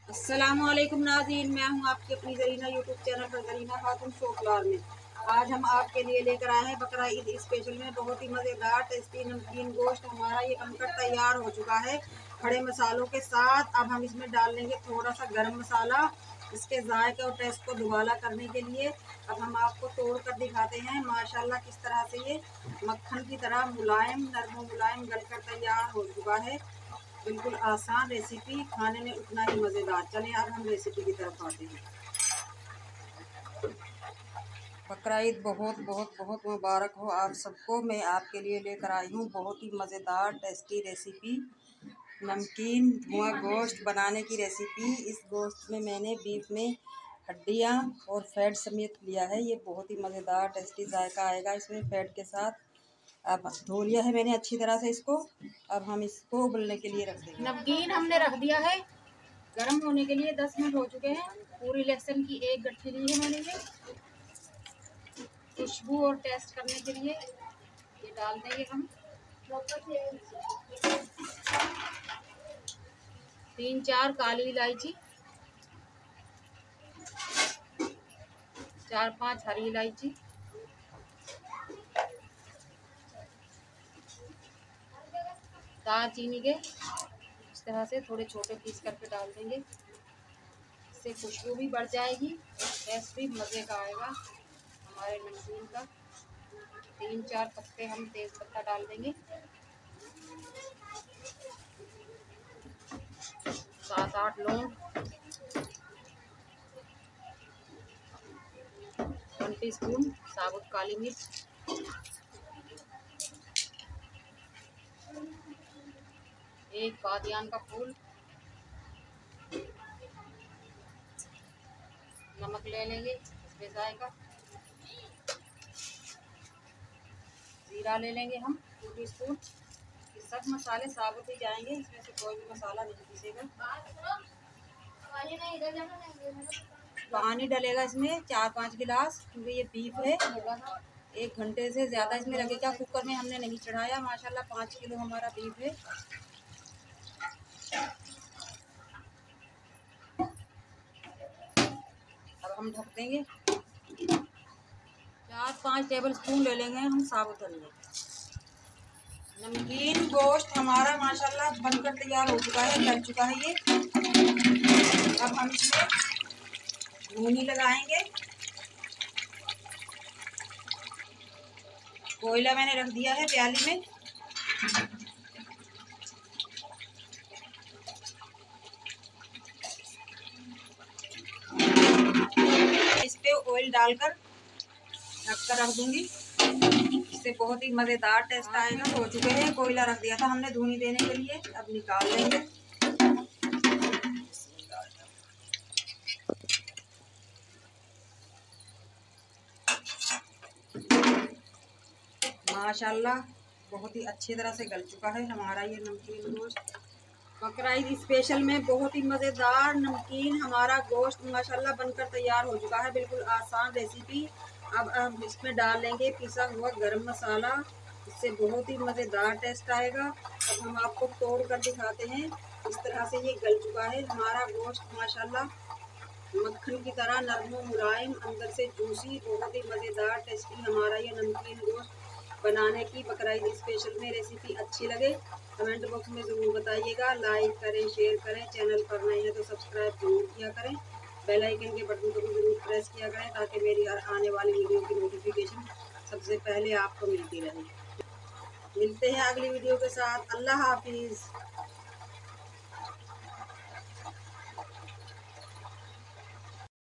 अस्सलामुअलैकुम नाज़रीन, मैं हूं आपकी अपनी ज़रीना यूट्यूब चैनल पर ज़रीना खातून शोकलार में। आज हम आपके लिए लेकर आए हैं बकरा ईद स्पेशल में बहुत ही मज़ेदार टेस्टी नमकीन गोश्त। हमारा ये बनकर तैयार हो चुका है खड़े मसालों के साथ। अब हम इसमें डाल लेंगे थोड़ा सा गरम मसाला, इसके जायके और टेस्ट को दुबाला करने के लिए। अब हम आपको तोड़ कर दिखाते हैं माशाल्लाह किस तरह से ये मक्खन की तरह मुलायम नरम मुलायम गलकर तैयार हो चुका है। बिल्कुल आसान रेसिपी, खाने में उतना ही मज़ेदार। चलिए अब हम रेसिपी की तरफ आते हैं। बकरा ईद बहुत बहुत बहुत मुबारक हो आप सबको। मैं आपके लिए लेकर आई हूँ बहुत ही मज़ेदार टेस्टी रेसिपी, नमकीन धुआं गोश्त बनाने की रेसिपी। इस गोश्त में मैंने बीफ में हड्डियाँ और फैट समेत लिया है। ये बहुत ही मज़ेदार टेस्टी जायका आएगा इसमें फैट के साथ। अब धो लिया है मैंने अच्छी तरह से इसको। अब हम इसको उबलने के लिए रख देंगे। नमकीन हमने रख दिया है गर्म होने के लिए। 10 मिनट हो चुके हैं। पूरी लहसुन की एक गट्ठी ली है मैंने, ये खुशबू और टेस्ट करने के लिए ये डाल देंगे हम। 3-4 काली इलायची, 4-5 हरी इलायची, दालचीनी के इस तरह से थोड़े छोटे पीस करके डाल देंगे। इससे खुशबू भी बढ़ जाएगी और टेस्ट भी मज़े का आएगा हमारे नमकीन का। 3-4 पत्ते हम तेज पत्ता डाल देंगे, 7-8 लौंग, 1 टीस्पून साबुत काली मिर्च, 1 बादियान का फूल, नमक ले लेंगे इसमें जाएगा, जीरा ले लेंगे हम 2 टीस्पून। ये सब मसाले साबुत ही जाएंगे, इसमें से कोई भी मसाला नहीं पीसेगा। पानी डलेगा इसमें 4-5 गिलास, क्योंकि ये बीफ है। 1 घंटे से ज़्यादा इसमें लगेगा। कुकर में हमने नहीं चढ़ाया, माशाल्लाह 5 किलो हमारा बीफ है। अब हम ढक देंगे। 4-5 टेबल स्पून ले लेंगे हम साबुत धनिया। नमकीन गोश्त हमारा माशाल्लाह बनकर तैयार हो चुका है, गल चुका है ये। अब हम इसमें भूनी लगाएंगे। कोयला मैंने रख दिया है प्याली में। इस पे ऑयल डालकर ढककर रख दूंगी, इससे बहुत ही मज़ेदार टेस्ट आएगा। हो चुके हैं, कोयला रख दिया था हमने धुनी देने के लिए। अब निकाल लेंगे। माशाल्लाह बहुत ही अच्छी तरह से गल चुका है हमारा ये नमकीन गोश्त। बकरा ईद स्पेशल में बहुत ही मज़ेदार नमकीन हमारा गोश्त माशाल्लाह बनकर तैयार हो चुका है। बिल्कुल आसान रेसिपी। अब हम इसमें डाल लेंगे पिसा हुआ गरम मसाला, इससे बहुत ही मज़ेदार टेस्ट आएगा। अब हम आपको तोड़ कर दिखाते हैं। इस तरह से ये गल चुका है हमारा गोश्त माशाल्लाह मक्खन की तरह नरम मुलायम, अंदर से जूसी। बहुत ही मज़ेदार टेस्टी हमारा ये नमकीन गोश्त बनाने की बकरा ईद स्पेशल में रेसिपी अच्छी लगे कमेंट बॉक्स में ज़रूर बताइएगा। लाइक करें, शेयर करें। चैनल पर नए हैं तो सब्सक्राइब जरूर किया करें। बेल आइकन के बटन को भी ज़रूर प्रेस किया करें ताकि मेरी हर आने वाली वीडियो की नोटिफिकेशन सबसे पहले आपको मिलती रहे। मिलते हैं अगली वीडियो के साथ। अल्लाह हाफिज़।